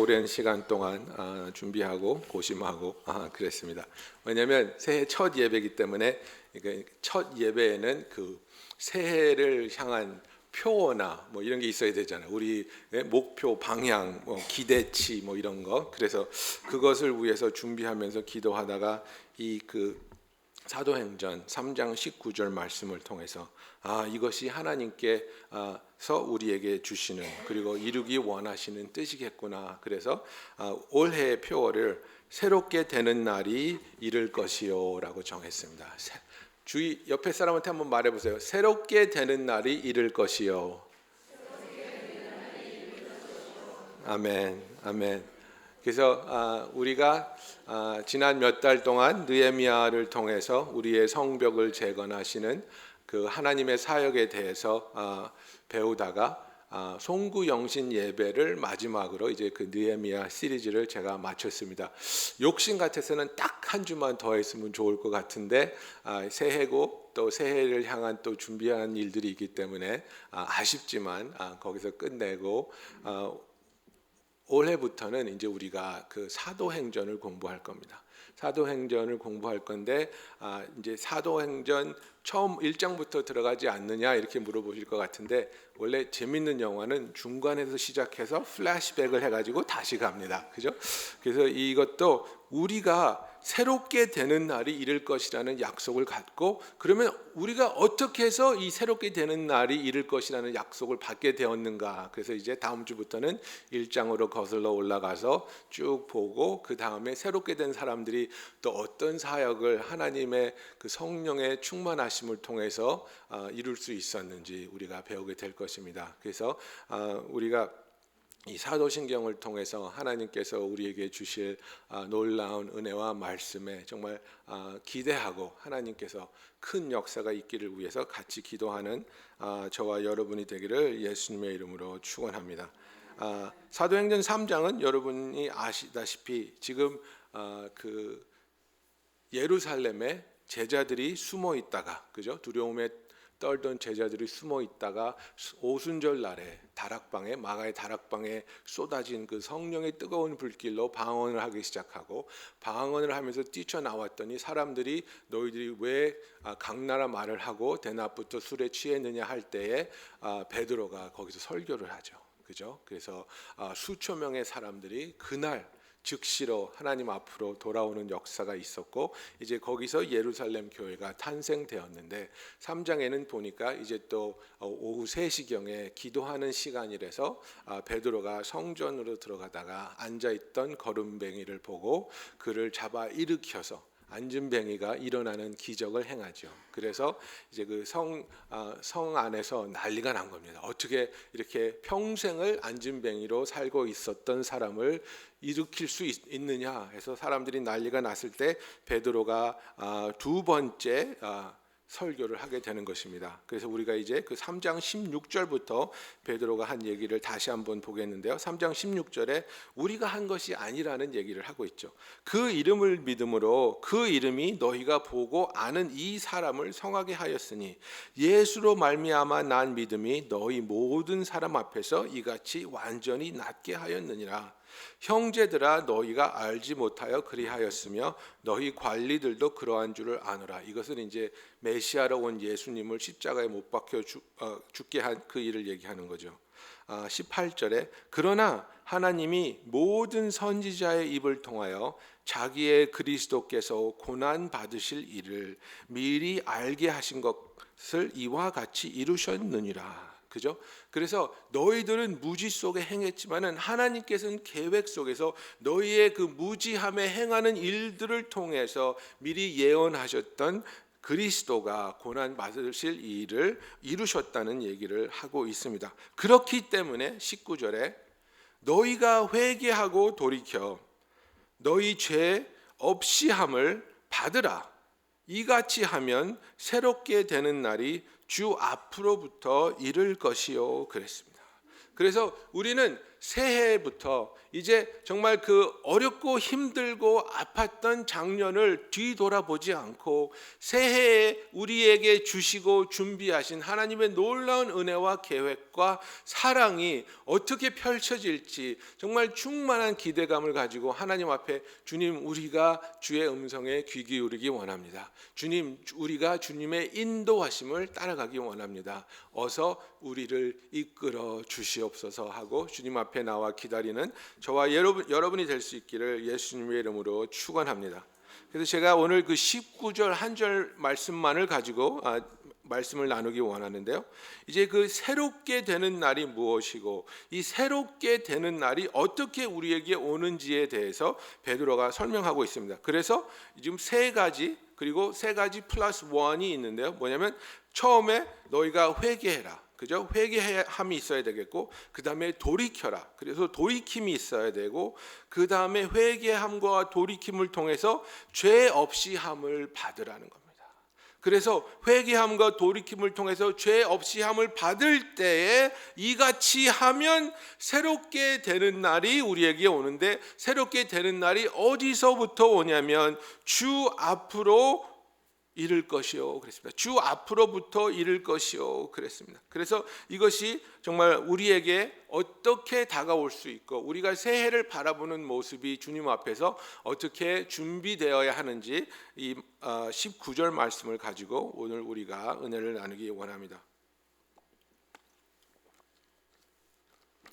오랜 시간 동안 준비하고 고심하고 그랬습니다. 왜냐하면 새해 첫 예배이기 때문에 첫 예배에는 그 새해를 향한 표어나 뭐 이런 게 있어야 되잖아요. 우리 목표, 방향, 뭐 기대치 뭐 이런 거. 그래서 그것을 위해서 준비하면서 기도하다가 이 사도행전 3장 19절 말씀을 통해서 이것이 하나님께서 우리에게 주시는 그리고 이루기 원하시는 뜻이겠구나. 그래서 올해의 표어를 새롭게 되는 날이 이를 것이요라고 정했습니다. 주위 옆에 사람한테 한번 말해보세요. 새롭게 되는 날이 이를 것이요. 아멘, 아멘. 그래서 우리가 지난 몇 달 동안 느헤미야를 통해서 우리의 성벽을 재건하시는 그 하나님의 사역에 대해서 배우다가 송구영신 예배를 마지막으로 이제 그 느헤미야 시리즈를 제가 마쳤습니다. 욕심 같아서는 딱 한 주만 더 했으면 좋을 것 같은데 새해고 또 새해를 향한 또 준비하는 일들이 있기 때문에 아쉽지만 거기서 끝내고 올해부터는 이제 우리가 그 사도행전을 공부할 겁니다. 사도행전을 공부할 건데 이제 사도행전 처음 1장부터 들어가지 않느냐 이렇게 물어보실 것 같은데 원래 재밌는 영화는 중간에서 시작해서 플래시백을 해가지고 다시 갑니다. 그죠? 그래서 이것도 우리가 새롭게 되는 날이 이를 것이라는 약속을 갖고 그러면 우리가 어떻게 해서 이 새롭게 되는 날이 이를 것이라는 약속을 받게 되었는가. 그래서 이제 다음 주부터는 1장으로 거슬러 올라가서 쭉 보고 그 다음에 새롭게 된 사람들이 또 어떤 사역을 하나님의 그 성령의 충만하심을 통해서 이룰 수 있었는지 우리가 배우게 될 것입니다. 그래서 우리가 이 사도신경을 통해서 하나님께서 우리에게 주실 놀라운 은혜와 말씀에 정말 기대하고 하나님께서 큰 역사가 있기를 위해서 같이 기도하는 저와 여러분이 되기를 예수님의 이름으로 축원합니다. 사도행전 3장은 여러분이 아시다시피 지금 그 예루살렘에 제자들이 숨어 있다가 그죠? 두려움에 떨던 제자들이 숨어 있다가 오순절 날에 다락방에 마가의 다락방에 쏟아진 그 성령의 뜨거운 불길로 방언을 하기 시작하고 방언을 하면서 뛰쳐나왔더니 사람들이 너희들이 왜 강나라 말을 하고 대낮부터 술에 취했느냐 할 때에 베드로가 거기서 설교를 하죠. 그죠? 그래서 수천 명의 사람들이 그날 즉시로 하나님 앞으로 돌아오는 역사가 있었고 이제 거기서 예루살렘 교회가 탄생되었는데 3장에는 보니까 이제 또 오후 3시경에 기도하는 시간이라서 베드로가 성전으로 들어가다가 앉아있던 거름뱅이를 보고 그를 잡아 일으켜서 안진뱅이가 일어나는 기적을 행하죠. 그래서 이제 그 성 안에서 난리가 난 겁니다. 어떻게 이렇게 평생을 안진뱅이로 살고 있었던 사람을 일으킬 수 있느냐 해서 사람들이 난리가 났을 때 베드로가 두 번째 설교를 하게 되는 것입니다. 그래서 우리가 이제 그 3장 16절부터 베드로가 한 얘기를 다시 한번 보겠는데요. 3장 16절에 우리가 한 것이 아니라는 얘기를 하고 있죠. 그 이름을 믿음으로 그 이름이 너희가 보고 아는 이 사람을 성하게 하였으니 예수로 말미암아 난 믿음이 너희 모든 사람 앞에서 이같이 완전히 낫게 하였느니라. 형제들아 너희가 알지 못하여 그리하였으며 너희 관리들도 그러한 줄을 아노라. 이것은 이제 메시아로 온 예수님을 십자가에 못 박혀 죽게 한 그 일을 얘기하는 거죠. 18절에 그러나 하나님이 모든 선지자의 입을 통하여 자기의 그리스도께서 고난 받으실 일을 미리 알게 하신 것을 이와 같이 이루셨느니라. 그죠? 그래서 너희들은 무지 속에 행했지만은 하나님께서는 계획 속에서 너희의 그 무지함에 행하는 일들을 통해서 미리 예언하셨던 그리스도가 고난 받으실 일을 이루셨다는 얘기를 하고 있습니다. 그렇기 때문에 19절에 너희가 회개하고 돌이켜 너희 죄 없이 함을 받으라. 이같이 하면 새롭게 되는 날이 주 앞으로부터 이를 것이요 그랬습니다. 그래서 우리는 새해부터 이제 정말 그 어렵고 힘들고 아팠던 작년을 뒤돌아보지 않고 새해에 우리에게 주시고 준비하신 하나님의 놀라운 은혜와 계획과 사랑이 어떻게 펼쳐질지 정말 충만한 기대감을 가지고 하나님 앞에 주님, 우리가 주의 음성에 귀 기울이기 원합니다. 주님, 우리가 주님의 인도하심을 따라가기 원합니다. 어서 우리를 이끌어 주시옵소서 하고 주님 앞에 나와 기다리는 저와 여러분이 될 수 있기를 예수님의 이름으로 축원합니다. 그래서 제가 오늘 그 19절 한 절 말씀만을 가지고 말씀을 나누기 원하는데요. 이제 그 새롭게 되는 날이 무엇이고 이 새롭게 되는 날이 어떻게 우리에게 오는지에 대해서 베드로가 설명하고 있습니다. 그래서 지금 세 가지 그리고 세 가지 플러스 원이 있는데요. 뭐냐면 처음에 너희가 회개해라. 그죠? 회개함이 있어야 되겠고 그 다음에 돌이켜라. 그래서 돌이킴이 있어야 되고 그 다음에 회개함과 돌이킴을 통해서 죄 없이 함을 받으라는 겁니다. 그래서 회개함과 돌이킴을 통해서 죄 없이 함을 받을 때에 이같이 하면 새롭게 되는 날이 우리에게 오는데 새롭게 되는 날이 어디서부터 오냐면 주 앞으로 이를 것이요 그랬습니다. 주 앞으로부터 이를 것이요 그랬습니다. 그래서 이것이 정말 우리에게 어떻게 다가올 수 있고 우리가 새해를 바라보는 모습이 주님 앞에서 어떻게 준비되어야 하는지 이 19절 말씀을 가지고 오늘 우리가 은혜를 나누기 원합니다.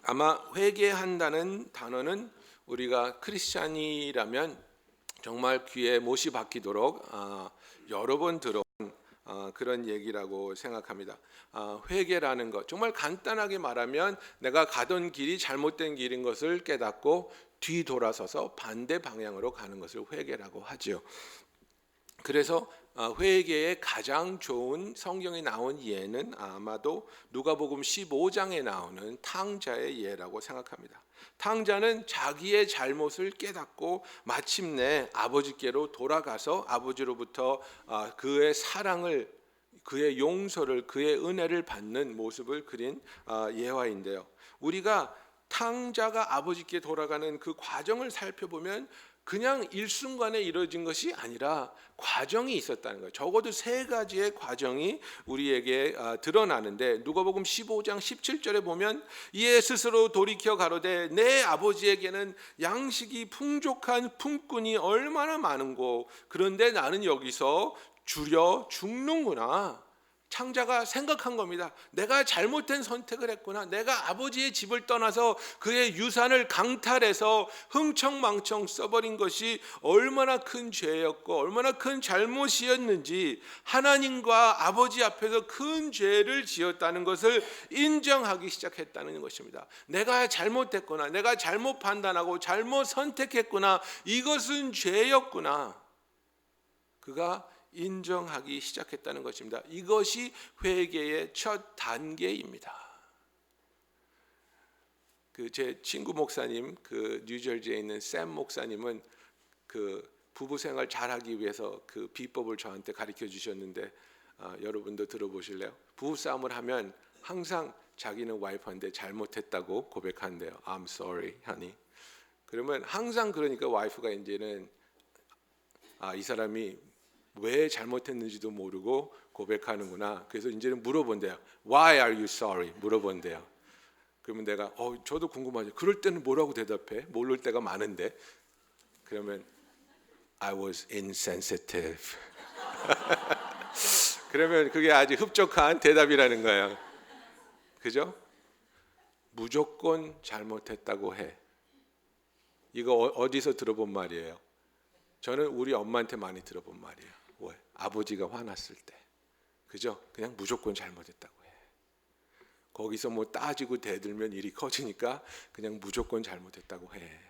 아마 회개한다는 단어는 우리가 크리스찬이라면 정말 귀에 못이 박히도록 여러 번 들어온 그런 얘기라고 생각합니다. 회개라는 것 정말 간단하게 말하면 내가 가던 길이 잘못된 길인 것을 깨닫고 뒤돌아서서 반대 방향으로 가는 것을 회개라고 하지요. 그래서 회개의 가장 좋은 성경에 나온 예는 아마도 누가복음 15장에 나오는 탕자의 예라고 생각합니다. 탕자는 자기의 잘못을 깨닫고 마침내 아버지께로 돌아가서 아버지로부터 그의 사랑을, 그의 용서를, 그의 은혜를 받는 모습을 그린 예화인데요. 우리가 탕자가 아버지께 돌아가는 그 과정을 살펴보면 그냥 일순간에 이루어진 것이 아니라 과정이 있었다는 거예요. 적어도 세 가지의 과정이 우리에게 드러나는데 누가복음 15장 17절에 보면 이에 스스로 돌이켜 가로되 내 아버지에게는 양식이 풍족한 품꾼이 얼마나 많은고 그런데 나는 여기서 주려 죽는구나. 창자가 생각한 겁니다. 내가 잘못된 선택을 했구나. 내가 아버지의 집을 떠나서 그의 유산을 강탈해서 흥청망청 써버린 것이 얼마나 큰 죄였고 얼마나 큰 잘못이었는지 하나님과 아버지 앞에서 큰 죄를 지었다는 것을 인정하기 시작했다는 것입니다. 내가 잘못했구나. 내가 잘못 판단하고 잘못 선택했구나. 이것은 죄였구나. 그가 인정하기 시작했다는 것입니다. 이것이 회개의 첫 단계입니다. 제 친구 목사님, 뉴저지에 있는 샘 목사님은 부부 생활 잘하기 위해서 그 비법을 저한테 가르쳐 주셨는데 여러분도 들어보실래요? 부부 싸움을 하면 항상 자기는 와이프한테 잘못했다고 고백한대요. I'm sorry, honey. 그러면 항상 그러니까 와이프가 이제는 이 사람이 왜 잘못했는지도 모르고 고백하는구나. 그래서 이제는 물어본대요. Why are you sorry? 물어본대요. 그러면 내가 저도 궁금하죠. 그럴 때는 뭐라고 대답해? 모를 때가 많은데. 그러면 I was insensitive. 그러면 그게 아주 흡족한 대답이라는 거예요. 그죠? 무조건 잘못했다고 해. 이거 어디서 들어본 말이에요? 저는 우리 엄마한테 많이 들어본 말이에요. 왜? 아버지가 화났을 때, 그죠? 그냥 무조건 잘못했다고 해. 거기서 뭐 따지고 대들면 일이 커지니까 그냥 무조건 잘못했다고 해.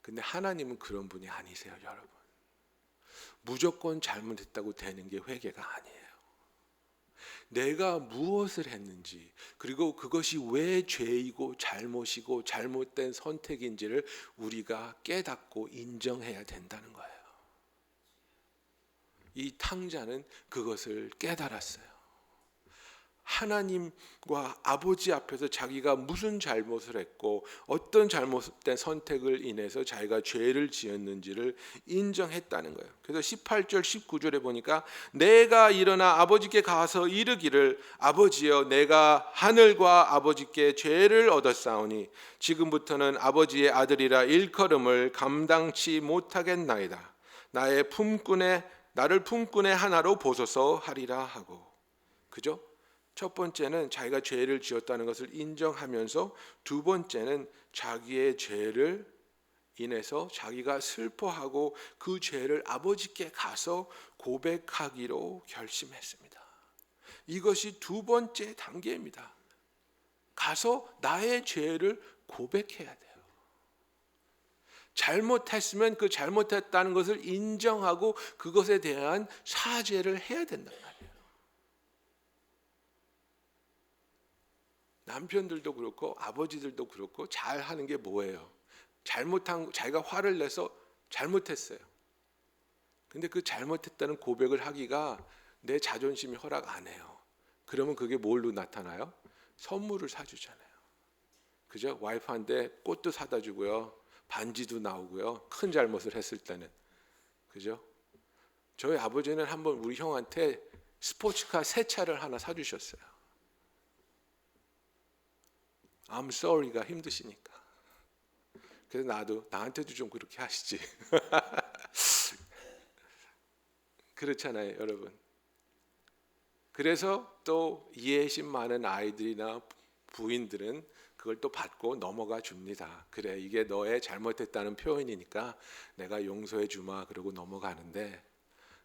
근데 하나님은 그런 분이 아니세요, 여러분. 무조건 잘못했다고 되는 게 회개가 아니에요. 내가 무엇을 했는지 그리고 그것이 왜 죄이고 잘못이고 잘못된 선택인지를 우리가 깨닫고 인정해야 된다는 거예요. 이 탕자는 그것을 깨달았어요. 하나님과 아버지 앞에서 자기가 무슨 잘못을 했고 어떤 잘못된 선택을 인해서 자기가 죄를 지었는지를 인정했다는 거예요. 그래서 18절 19절에 보니까 내가 일어나 아버지께 가서 이르기를 아버지여 내가 하늘과 아버지께 죄를 얻었사오니 지금부터는 아버지의 아들이라 일컬음을 감당치 못하겠나이다. 나를 품꾼의 하나로 보소서 하리라 하고. 그죠? 첫 번째는 자기가 죄를 지었다는 것을 인정하면서 두 번째는 자기의 죄를 인해서 자기가 슬퍼하고 그 죄를 아버지께 가서 고백하기로 결심했습니다. 이것이 두 번째 단계입니다. 가서 나의 죄를 고백해야 돼요. 잘못했으면 그 잘못했다는 것을 인정하고 그것에 대한 사죄를 해야 된단 말이에요. 남편들도 그렇고 아버지들도 그렇고 잘하는 게 뭐예요? 자기가 화를 내서 잘못했어요. 근데 그 잘못했다는 고백을 하기가 내 자존심이 허락 안 해요. 그러면 그게 뭘로 나타나요? 선물을 사주잖아요. 그죠? 와이프한테 꽃도 사다 주고요. 반지도 나오고요. 큰 잘못을 했을 때는. 그죠? 저희 아버지는 한번 우리 형한테 스포츠카 새 차를 하나 사주셨어요. I'm sorry가 힘드시니까. 그래서 나한테도 좀 그렇게 하시지. 그렇잖아요, 여러분. 그래서 또 이해심 많은 아이들이나 부인들은 그걸 또 받고 넘어가 줍니다. 그래, 이게 너의 잘못했다는 표현이니까 내가 용서해 주마 그러고 넘어가는데,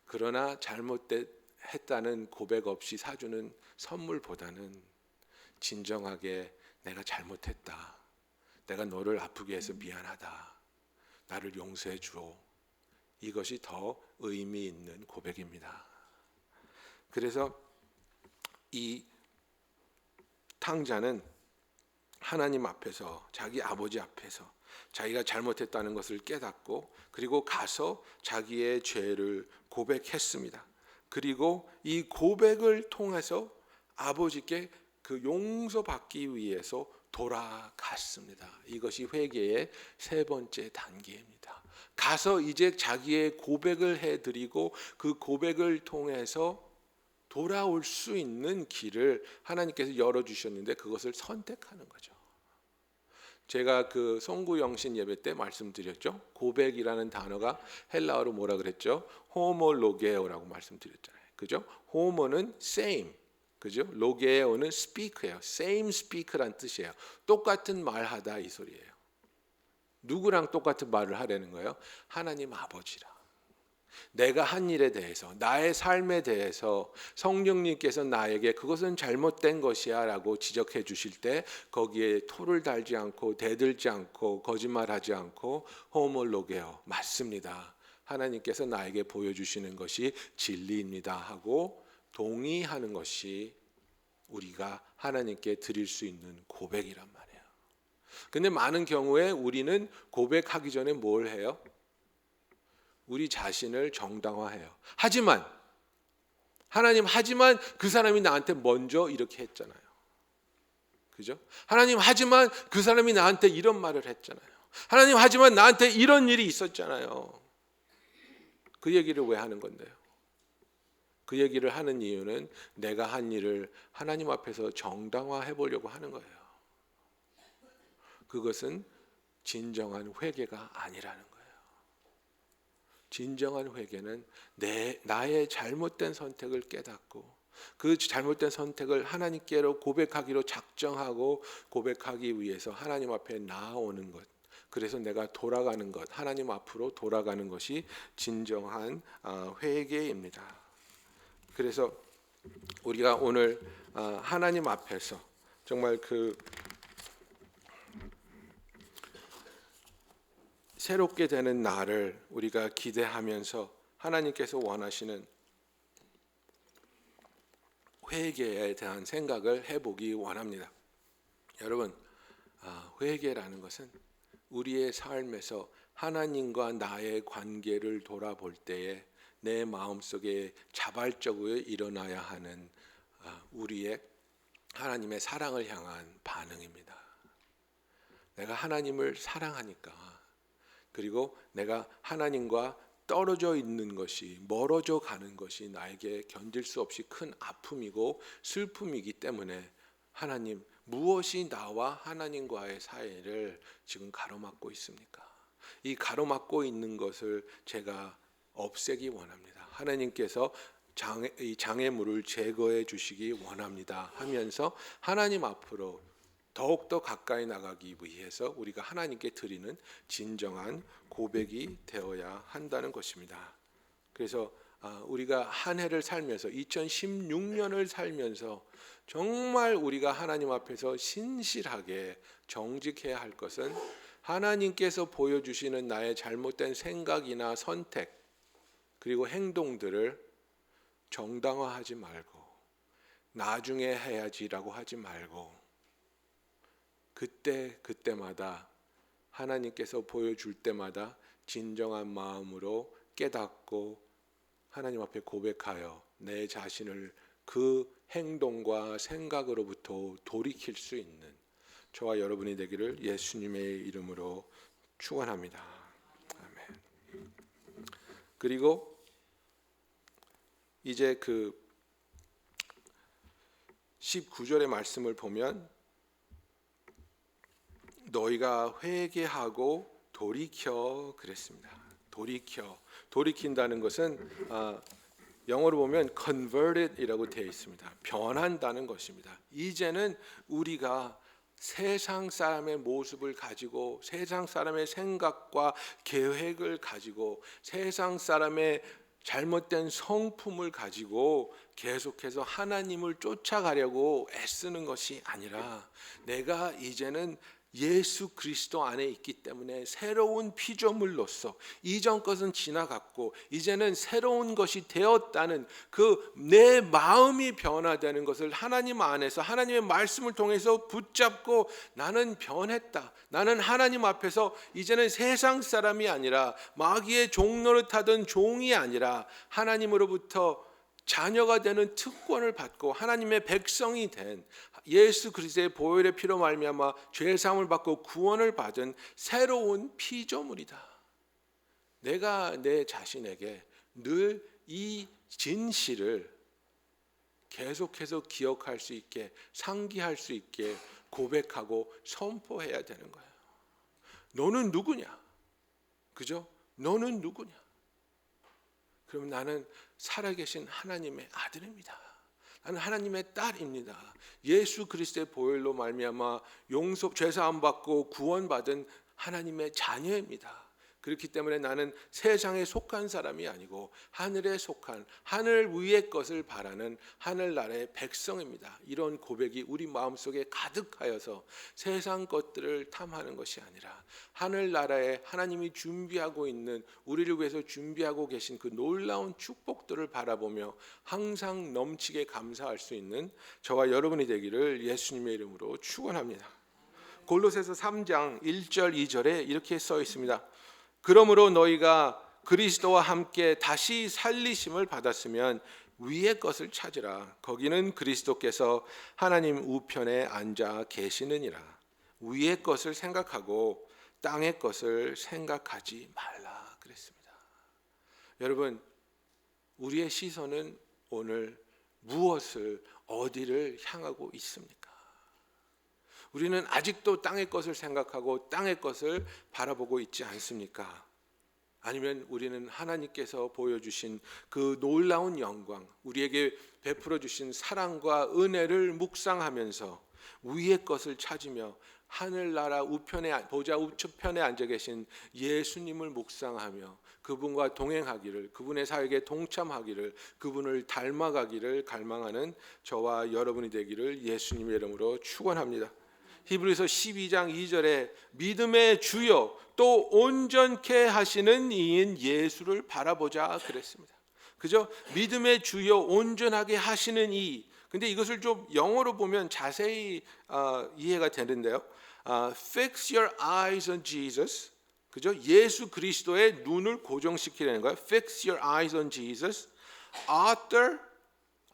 그러나 잘못했다는 고백 없이 사주는 선물보다는 진정하게 내가 잘못했다. 내가 너를 아프게 해서 미안하다. 나를 용서해 주오. 이것이 더 의미 있는 고백입니다. 그래서 이 탕자는 하나님 앞에서, 자기 아버지 앞에서 자기가 잘못했다는 것을 깨닫고 그리고 가서 자기의 죄를 고백했습니다. 그리고 이 고백을 통해서 아버지께 그 용서받기 위해서 돌아갔습니다. 이것이 회개의 세 번째 단계입니다. 가서 이제 자기의 고백을 해드리고 그 고백을 통해서 돌아올 수 있는 길을 하나님께서 열어주셨는데 그것을 선택하는 거죠. 제가 그 송구영신 예배 때 말씀드렸죠. 고백이라는 단어가 헬라어로 뭐라 그랬죠? 호모로게오라고 말씀드렸잖아요. 그죠? 호모는 same. 그죠? 로게오는 speak예요. same speak란 뜻이에요. 똑같은 말하다 이 소리예요. 누구랑 똑같은 말을 하려는 거예요? 하나님 아버지랑. 내가 한 일에 대해서, 나의 삶에 대해서 성령님께서 나에게 그것은 잘못된 것이야 라고 지적해 주실 때 거기에 토를 달지 않고 대들지 않고 거짓말하지 않고 호모로게오, 맞습니다. 하나님께서 나에게 보여주시는 것이 진리입니다 하고 동의하는 것이 우리가 하나님께 드릴 수 있는 고백이란 말이에요. 근데 많은 경우에 우리는 고백하기 전에 뭘 해요? 우리 자신을 정당화해요. 하지만 그 사람이 나한테 먼저 이렇게 했잖아요. 그죠? 하나님 하지만 그 사람이 나한테 이런 말을 했잖아요. 하나님 하지만 나한테 이런 일이 있었잖아요. 그 얘기를 왜 하는 건데요? 그 얘기를 하는 이유는 내가 한 일을 하나님 앞에서 정당화해 보려고 하는 거예요. 그것은 진정한 회개가 아니라는 거예요. 진정한 회개는 나의 잘못된 선택을 깨닫고 그 잘못된 선택을 하나님께로 고백하기로 작정하고 고백하기 위해서 하나님 앞에 나아오는 것. 그래서 내가 돌아가는 것, 하나님 앞으로 돌아가는 것이 진정한 회개입니다. 그래서 우리가 오늘 하나님 앞에서 정말 그 새롭게 되는 날을 우리가 기대하면서 하나님께서 원하시는 회개에 대한 생각을 해보기 원합니다. 여러분, 회개라는 것은 우리의 삶에서 하나님과 나의 관계를 돌아볼 때에 내 마음속에 자발적으로 일어나야 하는 우리의 하나님의 사랑을 향한 반응입니다. 내가 하나님을 사랑하니까, 그리고 내가 하나님과 떨어져 있는 것이, 멀어져 가는 것이 나에게 견딜 수 없이 큰 아픔이고 슬픔이기 때문에 하나님, 무엇이 나와 하나님과의 사이를 지금 가로막고 있습니까? 이 가로막고 있는 것을 제가 없애기 원합니다. 하나님께서 이 장애물을 제거해 주시기 원합니다 하면서 하나님 앞으로 더욱더 가까이 나가기 위해서 우리가 하나님께 드리는 진정한 고백이 되어야 한다는 것입니다. 그래서 우리가 한 해를 살면서 2016년을 살면서 정말 우리가 하나님 앞에서 신실하게 정직해야 할 것은 하나님께서 보여주시는 나의 잘못된 생각이나 선택 그리고 행동들을 정당화하지 말고 나중에 해야지라고 하지 말고 그때마다 하나님께서 보여줄 때마다 진정한 마음으로 깨닫고 하나님 앞에 고백하여 내 자신을 그 행동과 생각으로부터 돌이킬 수 있는 저와 여러분이 되기를 예수님의 이름으로 축원합니다. 아멘. 그리고 이제 그 19절의 말씀을 보면 너희가 회개하고 돌이켜 그랬습니다. 돌이킨다는 것은 영어로 보면 converted이라고 되어 있습니다. 변한다는 것입니다. 이제는 우리가 세상 사람의 모습을 가지고 세상 사람의 생각과 계획을 가지고 세상 사람의 잘못된 성품을 가지고 계속해서 하나님을 쫓아가려고 애쓰는 것이 아니라 내가 이제는 예수 그리스도 안에 있기 때문에 새로운 피조물로서 이전 것은 지나갔고 이제는 새로운 것이 되었다는 그 내 마음이 변화되는 것을 하나님 안에서 하나님의 말씀을 통해서 붙잡고 나는 변했다. 나는 하나님 앞에서 이제는 세상 사람이 아니라 마귀의 종노릇 하던 종이 아니라 하나님으로부터 자녀가 되는 특권을 받고 하나님의 백성이 된 예수 그리스도의 보혈의 피로 말미암아 죄 사함을 받고 구원을 받은 새로운 피조물이다. 내가 내 자신에게 늘 이 진실을 계속해서 기억할 수 있게 상기할 수 있게 고백하고 선포해야 되는 거예요. 너는 누구냐? 그죠? 너는 누구냐? 그럼 나는 살아계신 하나님의 아들입니다. 나는 하나님의 딸입니다. 예수 그리스도의 보혈로 말미암아 죄 사함 받고 구원받은 하나님의 자녀입니다. 그렇기 때문에 나는 세상에 속한 사람이 아니고 하늘에 속한 하늘 위의 것을 바라는 하늘나라의 백성입니다. 이런 고백이 우리 마음속에 가득하여서 세상 것들을 탐하는 것이 아니라 하늘나라에 하나님이 준비하고 있는 우리를 위해서 준비하고 계신 그 놀라운 축복들을 바라보며 항상 넘치게 감사할 수 있는 저와 여러분이 되기를 예수님의 이름으로 축원합니다. 골로새서 3장 1절 2절에 이렇게 써 있습니다. 그러므로 너희가 그리스도와 함께 다시 살리심을 받았으면 위의 것을 찾으라. 거기는 그리스도께서 하나님 우편에 앉아 계시느니라. 위의 것을 생각하고 땅의 것을 생각하지 말라 그랬습니다. 여러분, 우리의 시선은 오늘 무엇을 어디를 향하고 있습니까? 우리는 아직도 땅의 것을 생각하고 땅의 것을 바라보고 있지 않습니까? 아니면 우리는 하나님께서 보여주신 그 놀라운 영광, 우리에게 베풀어 주신 사랑과 은혜를 묵상하면서 위의 것을 찾으며 하늘나라 우편에 보좌 우측편에 앉아 계신 예수님을 묵상하며 그분과 동행하기를, 그분의 사역에 동참하기를, 그분을 닮아가기를 갈망하는 저와 여러분이 되기를 예수님의 이름으로 축원합니다. 히브리서 12장 2절에 믿음의 주요 또 온전케 하시는 이인 예수를 바라보자 그랬습니다. 그죠? 믿음의 주요 온전하게 하시는 이. 근데 이것을 좀 영어로 보면 자세히 이해가 되는데요. Fix your eyes on Jesus. 그죠? 예수 그리스도의 눈을 고정시키려는 거예요. Fix your eyes on Jesus.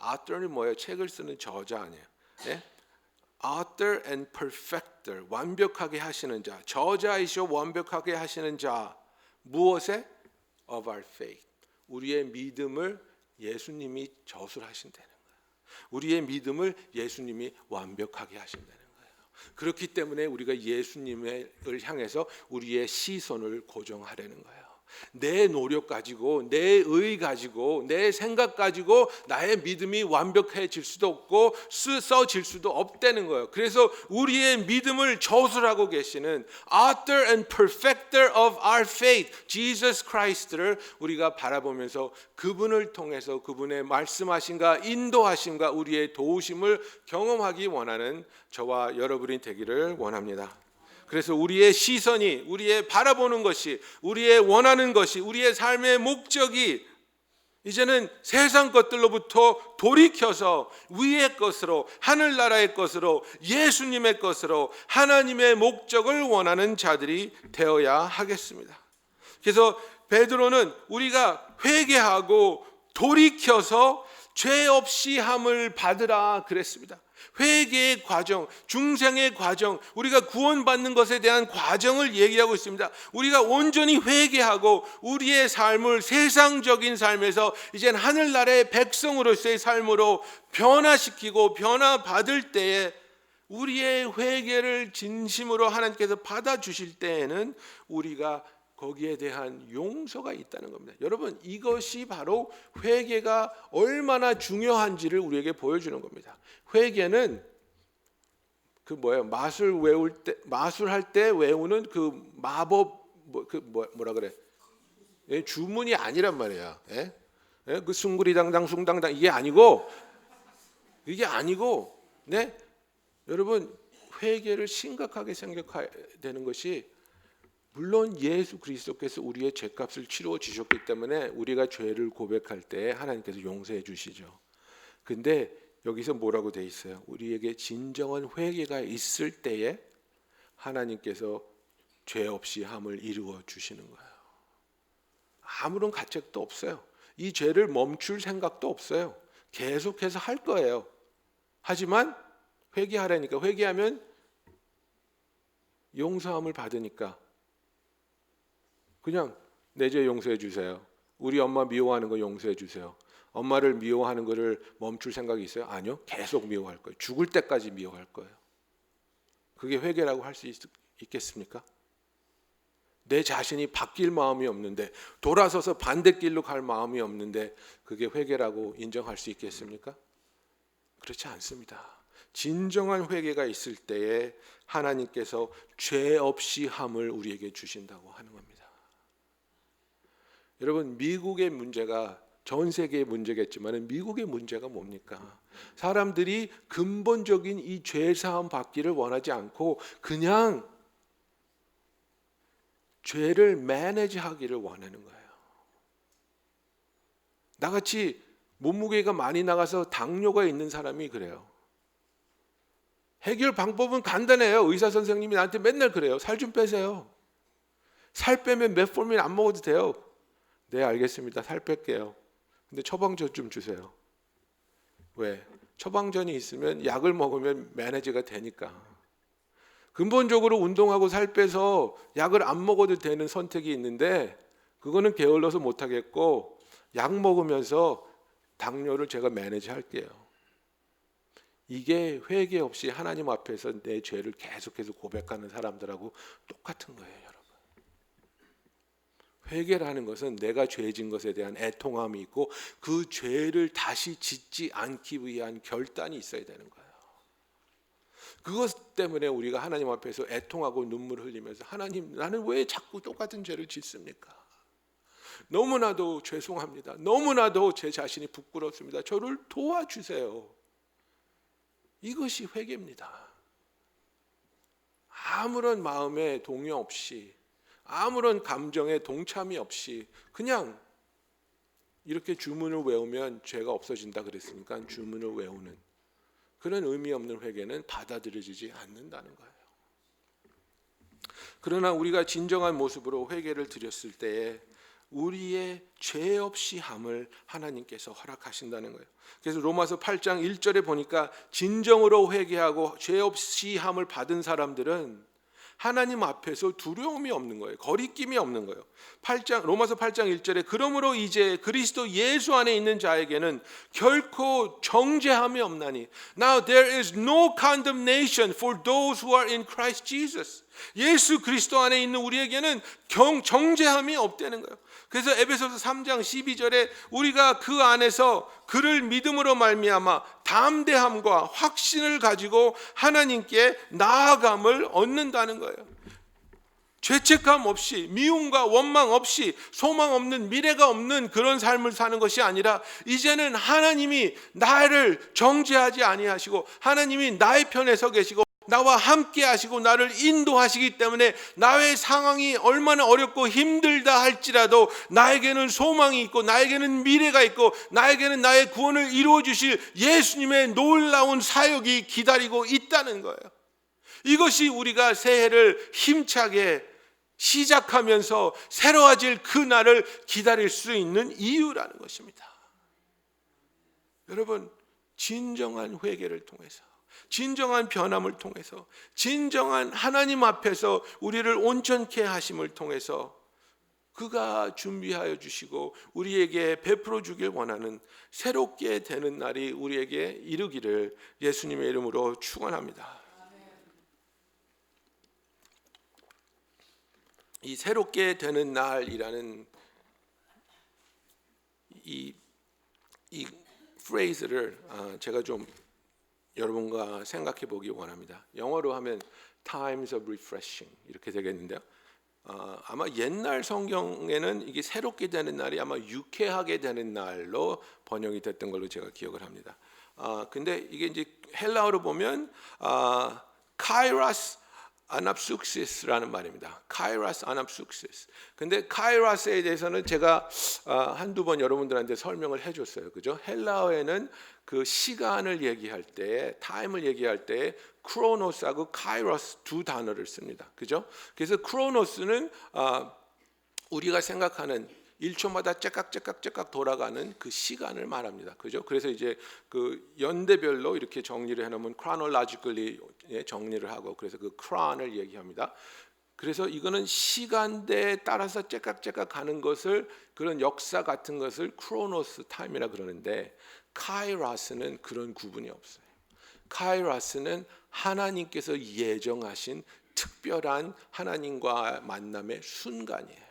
Author는 뭐예요? 책을 쓰는 저자 아니에요. 네? author and perfecter, 완벽하게 하시는 자, 저자이시오 완벽하게 하시는 자, 무엇에? of our faith. 우리의 믿음을 예수님이 저술하신다는 거예요. 우리의 믿음을 예수님이 완벽하게 하신다는 거예요. 그렇기 때문에 우리가 예수님을 향해서 우리의 시선을 고정하려는 거예요. 내 노력 가지고, 내 의 가지고, 내 생각 가지고 나의 믿음이 완벽해질 수도 없고 써질 수도 없다는 거예요. 그래서 우리의 믿음을 저술하고 계시는 author and perfecter of our faith, Jesus Christ를 우리가 바라보면서 그분을 통해서 그분의 말씀하심과 인도하심과 우리의 도우심을 경험하기 원하는 저와 여러분이 되기를 원합니다. 그래서 우리의 시선이, 우리의 바라보는 것이, 우리의 원하는 것이, 우리의 삶의 목적이 이제는 세상 것들로부터 돌이켜서 위의 것으로, 하늘나라의 것으로, 예수님의 것으로 하나님의 목적을 원하는 자들이 되어야 하겠습니다. 그래서 베드로는 우리가 회개하고 돌이켜서 죄 없이 함을 받으라 그랬습니다. 회개의 과정, 중생의 과정, 우리가 구원받는 것에 대한 과정을 얘기하고 있습니다. 우리가 온전히 회개하고 우리의 삶을 세상적인 삶에서 이젠 하늘나라의 백성으로서의 삶으로 변화시키고 변화받을 때에 우리의 회개를 진심으로 하나님께서 받아주실 때에는 우리가 거기에 대한 용서가 있다는 겁니다. 여러분, 이것이 바로 회개가 얼마나 중요한지를 우리에게 보여주는 겁니다. 회개는 마술할 때 외우는 그 마법 뭐라 그래? 예, 주문이 아니란 말이야. 예? 예? 그 숭구리당당 숭당당 이게 아니고 네? 여러분, 회개를 심각하게 생각해야 되는 것이, 물론 예수 그리스도께서 우리의 죄값을 치루어 주셨기 때문에 우리가 죄를 고백할 때 하나님께서 용서해 주시죠. 근데 여기서 뭐라고 돼 있어요? 우리에게 진정한 회개가 있을 때에 하나님께서 죄 없이 함을 이루어 주시는 거예요. 아무런 가책도 없어요. 이 죄를 멈출 생각도 없어요. 계속해서 할 거예요. 하지만 회개하라니까, 회개하면 용서함을 받으니까 그냥 내 죄 용서해 주세요. 우리 엄마 미워하는 거 용서해 주세요. 엄마를 미워하는 거를 멈출 생각이 있어요? 아니요. 계속 미워할 거예요. 죽을 때까지 미워할 거예요. 그게 회개라고 할 수 있겠습니까? 내 자신이 바뀔 마음이 없는데, 돌아서서 반대길로 갈 마음이 없는데 그게 회개라고 인정할 수 있겠습니까? 그렇지 않습니다. 진정한 회개가 있을 때에 하나님께서 죄 없이 함을 우리에게 주신다고 하는 겁니다. 여러분, 미국의 문제가 전 세계의 문제겠지만 미국의 문제가 뭡니까? 사람들이 근본적인 이 죄사함 받기를 원하지 않고 그냥 죄를 매니지하기를 원하는 거예요. 나같이 몸무게가 많이 나가서 당뇨가 있는 사람이 그래요. 해결 방법은 간단해요. 의사 선생님이 나한테 맨날 그래요. 살 좀 빼세요. 살 빼면 메formin 안 먹어도 돼요. 네, 알겠습니다. 살 뺄게요. 근데 처방전 좀 주세요. 왜? 처방전이 있으면 약을 먹으면 매니지가 되니까. 근본적으로 운동하고 살 빼서 약을 안 먹어도 되는 선택이 있는데 그거는 게을러서 못 하겠고, 약 먹으면서 당뇨를 제가 매니지 할게요. 이게 회개 없이 하나님 앞에서 내 죄를 계속해서 고백하는 사람들하고 똑같은 거예요, 여러분. 회개라는 것은 내가 죄진 것에 대한 애통함이 있고 그 죄를 다시 짓지 않기 위한 결단이 있어야 되는 거예요. 그것 때문에 우리가 하나님 앞에서 애통하고 눈물 흘리면서, 하나님, 나는 왜 자꾸 똑같은 죄를 짓습니까? 너무나도 죄송합니다. 너무나도 제 자신이 부끄럽습니다. 저를 도와주세요. 이것이 회개입니다. 아무런 마음의 동요 없이, 아무런 감정의 동참이 없이 그냥 이렇게 주문을 외우면 죄가 없어진다 그랬으니까 주문을 외우는 그런 의미 없는 회개는 받아들여지지 않는다는 거예요. 그러나 우리가 진정한 모습으로 회개를 드렸을 때에 우리의 죄 없이 함을 하나님께서 허락하신다는 거예요. 그래서 로마서 8장 1절에 보니까 진정으로 회개하고 죄 없이 함을 받은 사람들은 하나님 앞에서 두려움이 없는 거예요. 거리낌이 없는 거예요. 로마서 8장 1절에 그러므로 이제 그리스도 예수 안에 있는 자에게는 결코 정죄함이 없나니 Now there is no condemnation for those who are in Christ Jesus. 예수 그리스도 안에 있는 우리에게는 정죄함이 없다는 거예요. 그래서 에베소서 3장 12절에 우리가 그 안에서 그를 믿음으로 말미암아 담대함과 확신을 가지고 하나님께 나아감을 얻는다는 거예요. 죄책감 없이, 미움과 원망 없이, 소망 없는, 미래가 없는 그런 삶을 사는 것이 아니라 이제는 하나님이 나를 정죄하지 아니하시고 하나님이 나의 편에 서 계시고 나와 함께 하시고 나를 인도하시기 때문에 나의 상황이 얼마나 어렵고 힘들다 할지라도 나에게는 소망이 있고 나에게는 미래가 있고 나에게는 나의 구원을 이루어 주실 예수님의 놀라운 사역이 기다리고 있다는 거예요. 이것이 우리가 새해를 힘차게 시작하면서 새로워질 그 날을 기다릴 수 있는 이유라는 것입니다. 여러분, 진정한 회개를 통해서, 진정한 변함을 통해서, 진정한 하나님 앞에서 우리를 온전케 하심을 통해서 그가 준비하여 주시고 우리에게 베풀어 주길 원하는 새롭게 되는 날이 우리에게 이르기를 예수님의 이름으로 축원합니다. 이 새롭게 되는 날이라는 이 프레이즈를 제가 좀 여러분과 생각해 보기 원합니다. 영어로 하면 times of refreshing 이렇게 되겠는데요. 아마 옛날 성경에는 이게 새롭게 되는 날이 아마 유쾌하게 되는 날로 번역이 됐던 걸로 제가 기억을 합니다. 근데 이게 이제 헬라어로 보면 카이라스 아납숙시스라는 말입니다. 카이라스 아납숙시스. 근데 카이라스에 대해서는 제가 한두 번 여러분들한테 설명을 해줬어요. 그죠? 헬라어에는 그 시간을 얘기할 때, 타임을 얘기할 때 크로노스하고 카이로스 두 단어를 씁니다. 그죠? 그래서 크로노스는 우리가 생각하는 1초마다 째깍째깍째깍 돌아가는 그 시간을 말합니다. 그죠? 그래서 이제 그 연대별로 이렇게 정리를 해놓으면 chronologically 정리를 하고 그래서 그 크론을 얘기합니다. 그래서 이거는 시간대에 따라서 째깍째깍 가는 것을 그런 역사 같은 것을 크로노스 타임이라 그러는데 카이라스는 그런 구분이 없어요. 카이라스는 하나님께서 예정하신 특별한 하나님과 만남의 순간이에요.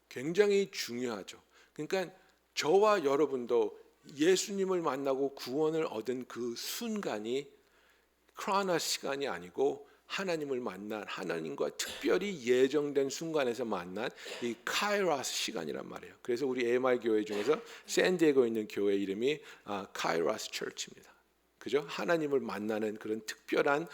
굉장히 중요하죠. 그러니까 저와 여러분도 예수님을 만나고 구원을 얻은 그 순간이 크로노스 시간이 아니고 하나님을 만난 하나님과 특별히 예정된 순간에서 만난 이 카이로스 시간이란 말이에요. 그래서 우리 AMI 교회 중에서 샌디에고에 있는 교회 이름이 카이로스 처치입니다. 그죠? 하나님을 만나는 그런 특별한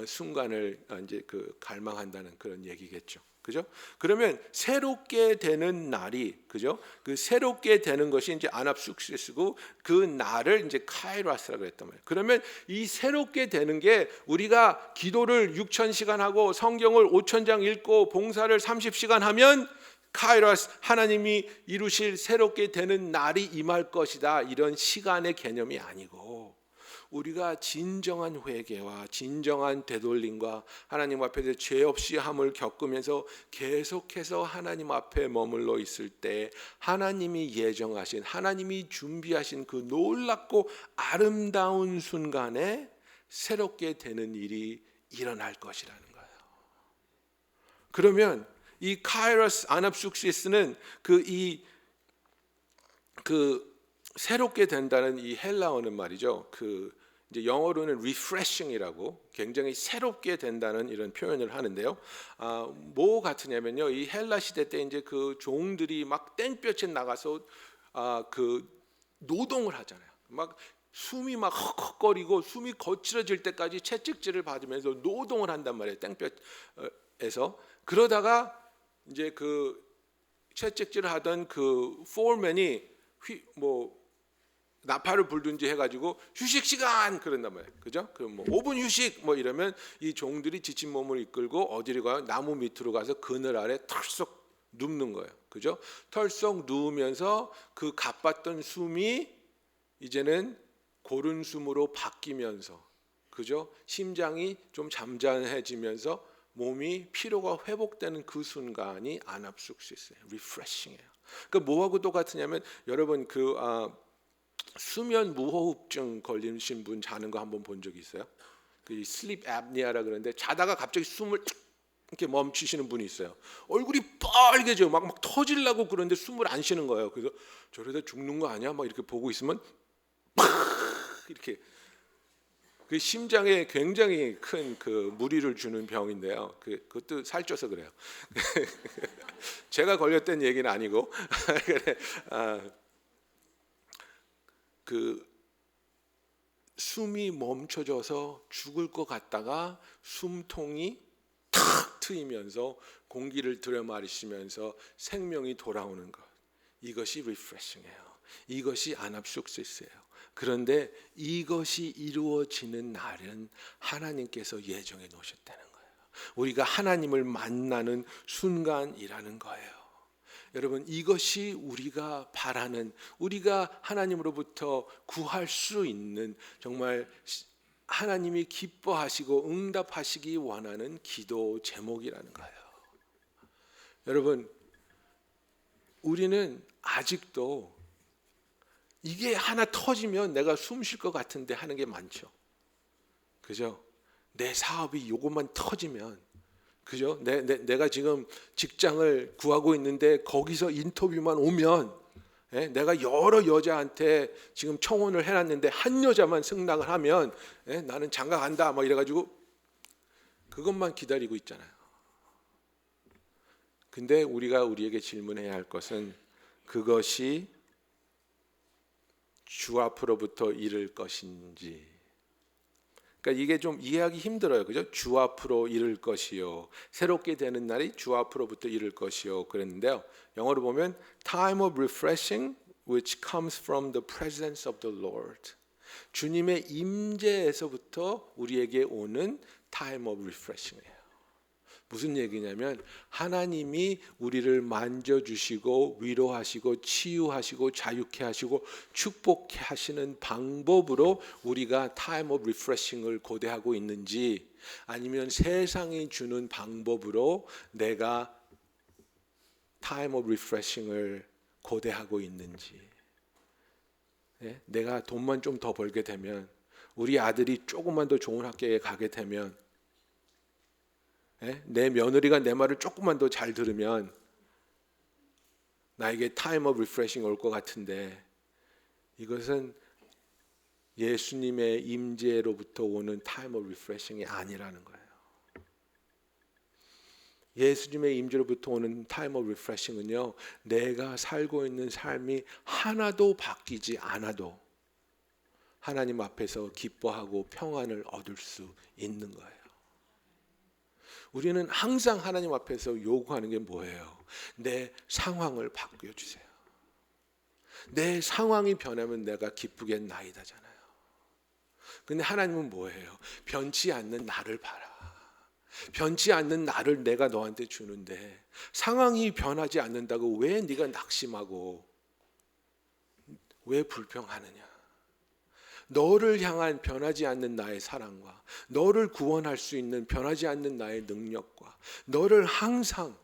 순간을 이제 그 갈망한다는 그런 얘기겠죠. 그죠? 그러면 새롭게 되는 날이, 그죠? 그 새롭게 되는 것이 이제 아납숙시스고 그 날을 이제 카이로스라고 했단 말이에요. 그러면 이 새롭게 되는 게 우리가 기도를 6,000시간 하고 성경을 5,000장 읽고 봉사를 30시간 하면 카이로스, 하나님이 이루실 새롭게 되는 날이 임할 것이다, 이런 시간의 개념이 아니고 우리가 진정한 회개와 진정한 되돌림과 하나님 앞에서 죄 없이 함을 겪으면서 계속해서 하나님 앞에 머물러 있을 때 하나님이 예정하신, 하나님이 준비하신 그 놀랍고 아름다운 순간에 새롭게 되는 일이 일어날 것이라는 거예요. 그러면 이 카이로스 아납숙시스는 새롭게 된다는 이 헬라어는 말이죠. 이제 영어로는 refreshing이라고 굉장히 새롭게 된다는 이런 표현을 하는데요. 뭐 같으냐면요, 이 헬라 시대 때 이제 그 종들이 막 땡볕에 나가서 그 노동을 하잖아요. 막 숨이 막 헉헉거리고 숨이 거칠어질 때까지 채찍질을 받으면서 노동을 한단 말이에요. 땡볕에서. 그러다가 이제 그 채찍질을 하던 그 포맨이 나팔을 불든지 해가지고 휴식 시간 그런단 말이에요. 그죠? 그 5분 휴식 이러면 이 종들이 지친 몸을 이끌고 어디로 가요? 나무 밑으로 가서 그늘 아래 털썩 눕는 거예요. 그죠? 털썩 누우면서 그 가빴던 숨이 이제는 고른 숨으로 바뀌면서, 그죠? 심장이 좀 잠잠해지면서 몸이 피로가 회복되는 그 순간이 안압숙스있어요. 리프레싱이에요. 그러니까 뭐하고 똑같으냐면 여러분 수면 무호흡증 걸리신 분 자는 거 한번 본 적 있어요? 그 슬립 앱니아라 그러는데 자다가 갑자기 숨을 이렇게 멈추시는 분이 있어요. 얼굴이 빨개져요. 막 터질라고 그러는데 숨을 안 쉬는 거예요. 그래서 저러다 죽는 거 아니야? 막 이렇게 보고 있으면 이렇게 그 심장에 굉장히 큰 그 무리를 주는 병인데요. 그것도 살쪄서 그래요. 제가 걸렸던 얘기는 아니고 그 숨이 멈춰져서 죽을 것 같다가 숨통이 탁 트이면서 공기를 들여마시면서 생명이 돌아오는 것, 이것이 리프레싱이에요. 이것이 안압숙스예요. 그런데 이것이 이루어지는 날은 하나님께서 예정해 놓으셨다는 거예요. 우리가 하나님을 만나는 순간이라는 거예요. 여러분, 이것이 우리가 바라는, 우리가 하나님으로부터 구할 수 있는, 정말 하나님이 기뻐하시고 응답하시기 원하는 기도 제목이라는 거예요. 여러분, 우리는 아직도 이게 하나 터지면 내가 숨 쉴 것 같은데 하는 게 많죠. 그죠? 내 사업이 요것만 터지면, 그죠? 내가 지금 직장을 구하고 있는데 거기서 인터뷰만 오면, 내가 여러 여자한테 지금 청혼을 해놨는데 한 여자만 승낙을 하면 나는 장가 간다 막 이래가지고 그것만 기다리고 있잖아요. 근데 우리가 우리에게 질문해야 할 것은 그것이 주 앞으로부터 이를 것인지. 그러니까 이게 좀 이해하기 힘들어요. 그죠? 주 앞으로 이를 것이요. 새롭게 되는 날이 주 앞으로부터 이를 것이요. 그랬는데요. 영어로 보면 time of refreshing which comes from the presence of the Lord. 주님의 임재에서부터 우리에게 오는 time of refreshing이에요. 무슨 얘기냐면 하나님이 우리를 만져주시고 위로하시고 치유하시고 자유케 하시고 축복케 하시는 방법으로 우리가 time of refreshing을 고대하고 있는지, 아니면 세상이 주는 방법으로 내가 time of refreshing을 고대하고 있는지. 내가 돈만 좀 더 벌게 되면, 우리 아들이 조금만 더 좋은 학교에 가게 되면, 내 며느리가 내 말을 조금만 더 잘 들으면 나에게 타임 오브 리프레싱 올 것 같은데, 이것은 예수님의 임재로부터 오는 타임 오브 리프레싱이 아니라는 거예요. 예수님의 임재로부터 오는 타임 오브 리프레싱은요, 내가 살고 있는 삶이 하나도 바뀌지 않아도 하나님 앞에서 기뻐하고 평안을 얻을 수 있는 거예요. 우리는 항상 하나님 앞에서 요구하는 게 뭐예요? 내 상황을 바꿔주세요. 내 상황이 변하면 내가 기쁘겠나이다잖아요. 근데 하나님은 뭐예요? 변치 않는 나를 봐라. 변치 않는 나를 내가 너한테 주는데 상황이 변하지 않는다고 왜 네가 낙심하고 왜 불평하느냐? 너를 향한 변하지 않는 나의 사랑과 너를 구원할 수 있는 변하지 않는 나의 능력과 너를 항상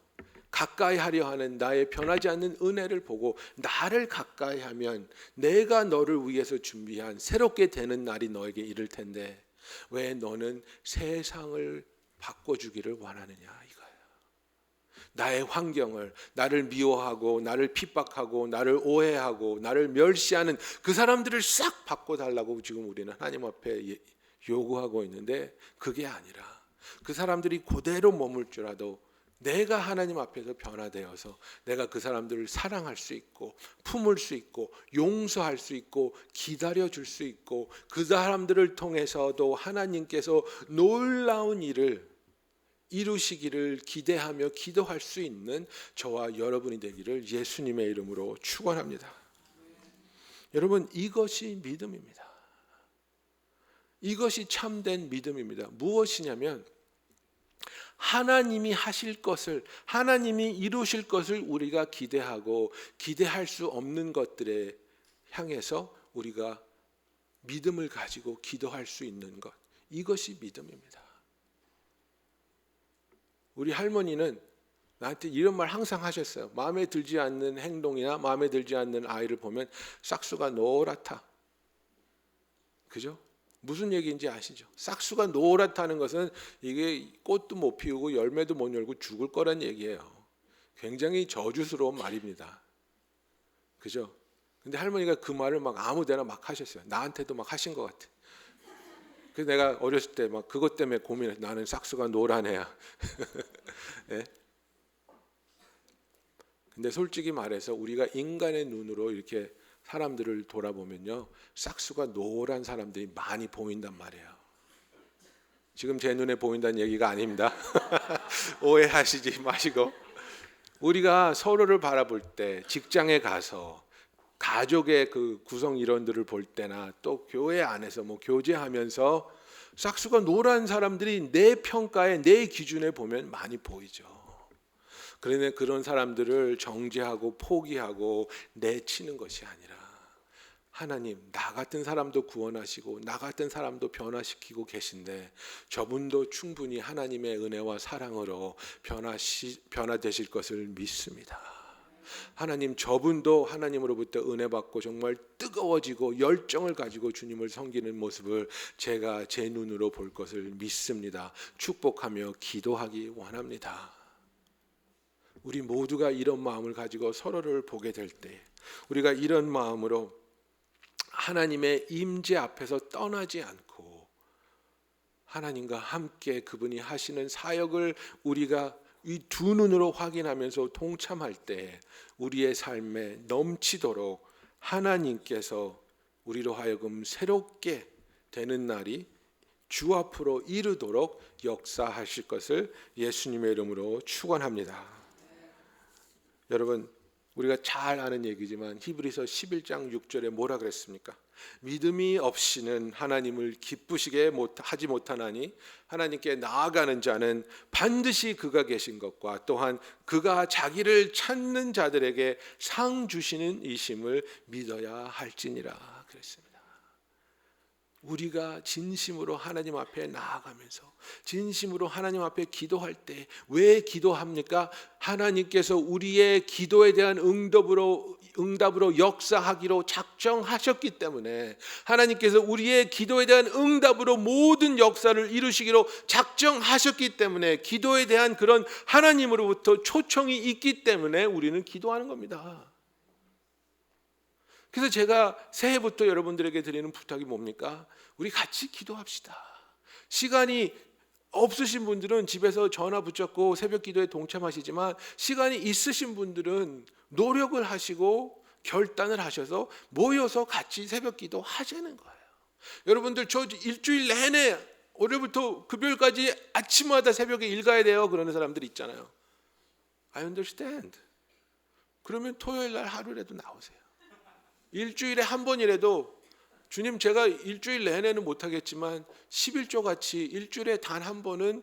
가까이 하려 하는 나의 변하지 않는 은혜를 보고 나를 가까이 하면 내가 너를 위해서 준비한 새롭게 되는 날이 너에게 이를 텐데 왜 너는 세상을 바꿔주기를 원하느냐 이거예요. 나의 환경을, 나를 미워하고 나를 핍박하고 나를 오해하고 나를 멸시하는 그 사람들을 싹 바꿔달라고 지금 우리는 하나님 앞에 요구하고 있는데, 그게 아니라 그 사람들이 그대로 머물지라도 내가 하나님 앞에서 변화되어서 내가 그 사람들을 사랑할 수 있고 품을 수 있고 용서할 수 있고 기다려줄 수 있고 그 사람들을 통해서도 하나님께서 놀라운 일을 이루시기를 기대하며 기도할 수 있는 저와 여러분이 되기를 예수님의 이름으로 축원합니다. 여러분, 이것이 믿음입니다. 이것이 참된 믿음입니다. 무엇이냐면 하나님이 하실 것을, 하나님이 이루실 것을 우리가 기대하고 기대할 수 없는 것들에 향해서 우리가 믿음을 가지고 기도할 수 있는 것, 이것이 믿음입니다. 우리 할머니는 나한테 이런 말 항상 하셨어요. 마음에 들지 않는 행동이나 마음에 들지 않는 아이를 보면 싹수가 노랗다. 그죠? 무슨 얘기인지 아시죠? 싹수가 노랗다는 것은 이게 꽃도 못 피우고 열매도 못 열고 죽을 거란 얘기예요. 굉장히 저주스러운 말입니다. 그죠? 근데 할머니가 그 말을 막 아무데나 막 하셨어요. 나한테도 막 하신 것 같아. 그래서 내가 어렸을 때 막 그것 때문에 고민해. 나는 싹수가 노란 애야. 네? 근데 솔직히 말해서 우리가 인간의 눈으로 이렇게 사람들을 돌아보면요, 싹수가 노란 사람들이 많이 보인단 말이에요. 지금 제 눈에 보인다는 얘기가 아닙니다. 오해하시지 마시고, 우리가 서로를 바라볼 때, 직장에 가서 가족의 그 구성 일원들을 볼 때나 또 교회 안에서 뭐 교제하면서 싹수가 노란 사람들이 내 평가에, 내 기준에 보면 많이 보이죠. 그러나 그런 사람들을 정죄하고 포기하고 내치는 것이 아니라, 하나님, 나 같은 사람도 구원하시고 나 같은 사람도 변화시키고 계신데 저분도 충분히 하나님의 은혜와 사랑으로 변화되실 것을 믿습니다. 하나님, 저분도 하나님으로부터 은혜 받고 정말 뜨거워지고 열정을 가지고 주님을 섬기는 모습을 제가 제 눈으로 볼 것을 믿습니다. 축복하며 기도하기 원합니다. 우리 모두가 이런 마음을 가지고 서로를 보게 될 때, 우리가 이런 마음으로 하나님의 임재 앞에서 떠나지 않고 하나님과 함께 그분이 하시는 사역을 우리가 이 두 눈으로 확인하면서 동참할 때 우리의 삶에 넘치도록 하나님께서 우리로 하여금 새롭게 되는 날이 주 앞으로 이르도록 역사하실 것을 예수님의 이름으로 축원합니다. 여러분, 우리가 잘 아는 얘기지만 히브리서 11장 6절에 뭐라 그랬습니까? 믿음이 없이는 하나님을 기쁘시게 하지 못하나니 하나님께 나아가는 자는 반드시 그가 계신 것과 또한 그가 자기를 찾는 자들에게 상 주시는 이심을 믿어야 할지니라 그랬습니다. 우리가 진심으로 하나님 앞에 나아가면서 진심으로 하나님 앞에 기도할 때 왜 기도합니까? 하나님께서 우리의 기도에 대한 응답으로 역사하기로 작정하셨기 때문에, 하나님께서 우리의 기도에 대한 응답으로 모든 역사를 이루시기로 작정하셨기 때문에, 기도에 대한 그런 하나님으로부터 초청이 있기 때문에 우리는 기도하는 겁니다. 그래서 제가 새해부터 여러분들에게 드리는 부탁이 뭡니까? 우리 같이 기도합시다. 시간이 없으신 분들은 집에서 전화 붙잡고 새벽 기도에 동참하시지만, 시간이 있으신 분들은 노력을 하시고 결단을 하셔서 모여서 같이 새벽 기도 하자는 거예요. 여러분들, 저 일주일 내내 월요일부터 금요일까지 아침마다 새벽에 읽어야 돼요 그러는 사람들 있잖아요. I understand. 그러면 토요일 날 하루라도 나오세요. 일주일에 한 번이라도, 주님, 제가 일주일 내내는 못하겠지만 11조 같이 일주일에 단 한 번은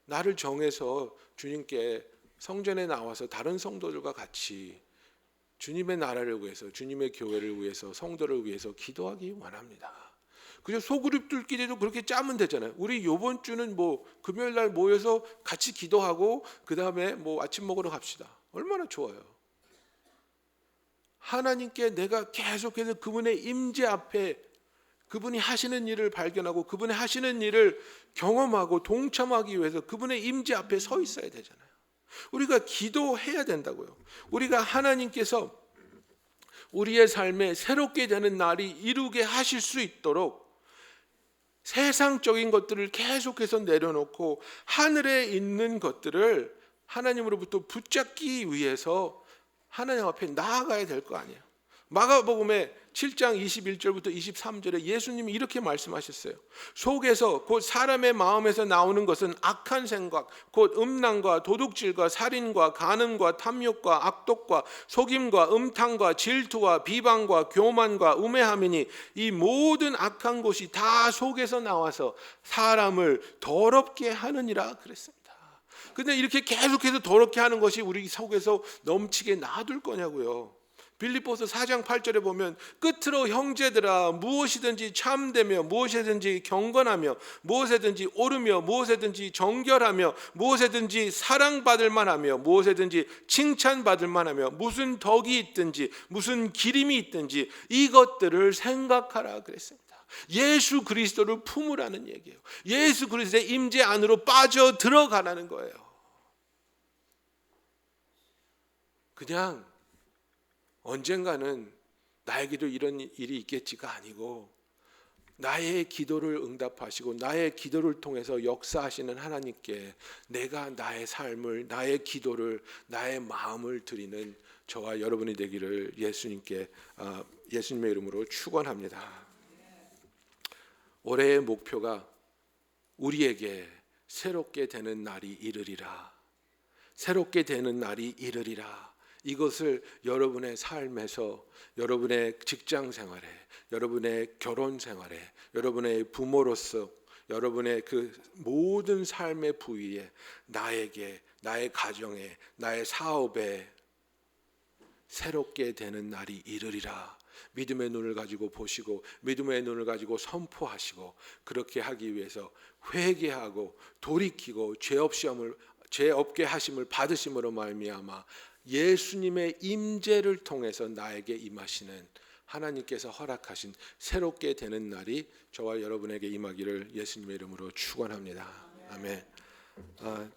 나를 정해서 주님께 성전에 나와서 다른 성도들과 같이 주님의 나라를 위해서, 주님의 교회를 위해서, 성도를 위해서 기도하기 원합니다. 그저 소그룹들끼리도 그렇게 짜면 되잖아요. 우리 이번 주는 뭐 금요일 날 모여서 같이 기도하고 그 다음에 뭐 아침 먹으러 갑시다. 얼마나 좋아요. 하나님께 내가 계속해서 그분의 임재 앞에 그분이 하시는 일을 발견하고 그분의 하시는 일을 경험하고 동참하기 위해서 그분의 임재 앞에 서 있어야 되잖아요. 우리가 기도해야 된다고요. 우리가 하나님께서 우리의 삶에 새롭게 되는 날이 이루게 하실 수 있도록 세상적인 것들을 계속해서 내려놓고 하늘에 있는 것들을 하나님으로부터 붙잡기 위해서 하나님 앞에 나아가야 될 거 아니에요. 마가복음에 7장 21절부터 23절에 예수님이 이렇게 말씀하셨어요. 속에서 곧 사람의 마음에서 나오는 것은 악한 생각, 곧 음란과 도둑질과 살인과 간음과 탐욕과 악독과 속임과 음탕과 질투와 비방과 교만과 우매함이니 이 모든 악한 것이 다 속에서 나와서 사람을 더럽게 하느니라 그랬습니다. 근데 이렇게 계속해서 더럽게 하는 것이 우리 속에서 넘치게 놔둘 거냐고요. 빌립보서 4장 8절에 보면 끝으로 형제들아 무엇이든지 참되며 무엇이든지 경건하며 무엇이든지 옳으며 무엇이든지 정결하며 무엇이든지 사랑받을 만하며 무엇이든지 칭찬받을 만하며 무슨 덕이 있든지 무슨 기림이 있든지 이것들을 생각하라 그랬습니다. 예수 그리스도를 품으라는 얘기예요. 예수 그리스도의 임재 안으로 빠져 들어가라는 거예요. 그냥 언젠가는 나에게도 이런 일이 있겠지가 아니고 나의 기도를 응답하시고 나의 기도를 통해서 역사하시는 하나님께 내가 나의 삶을, 나의 기도를, 나의 마음을 드리는 저와 여러분이 되기를 예수님의 이름으로 축원합니다. 올해의 목표가 우리에게 새롭게 되는 날이 이르리라. 새롭게 되는 날이 이르리라. 이것을 여러분의 삶에서, 여러분의 직장 생활에, 여러분의 결혼 생활에, 여러분의 부모로서, 여러분의 그 모든 삶의 부위에, 나에게, 나의 가정에, 나의 사업에 새롭게 되는 날이 이르리라. 믿음의 눈을 가지고 보시고 믿음의 눈을 가지고 선포하시고, 그렇게 하기 위해서 회개하고 돌이키고 죄 없게 하심을 받으심으로 말미암아 예수님의 임재를 통해서 나에게 임하시는 하나님께서 허락하신 새롭게 되는 날이 저와 여러분에게 임하기를 예수님의 이름으로 축원합니다. 아멘.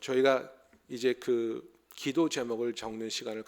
저희가 이제 그 기도 제목을 적는 시간을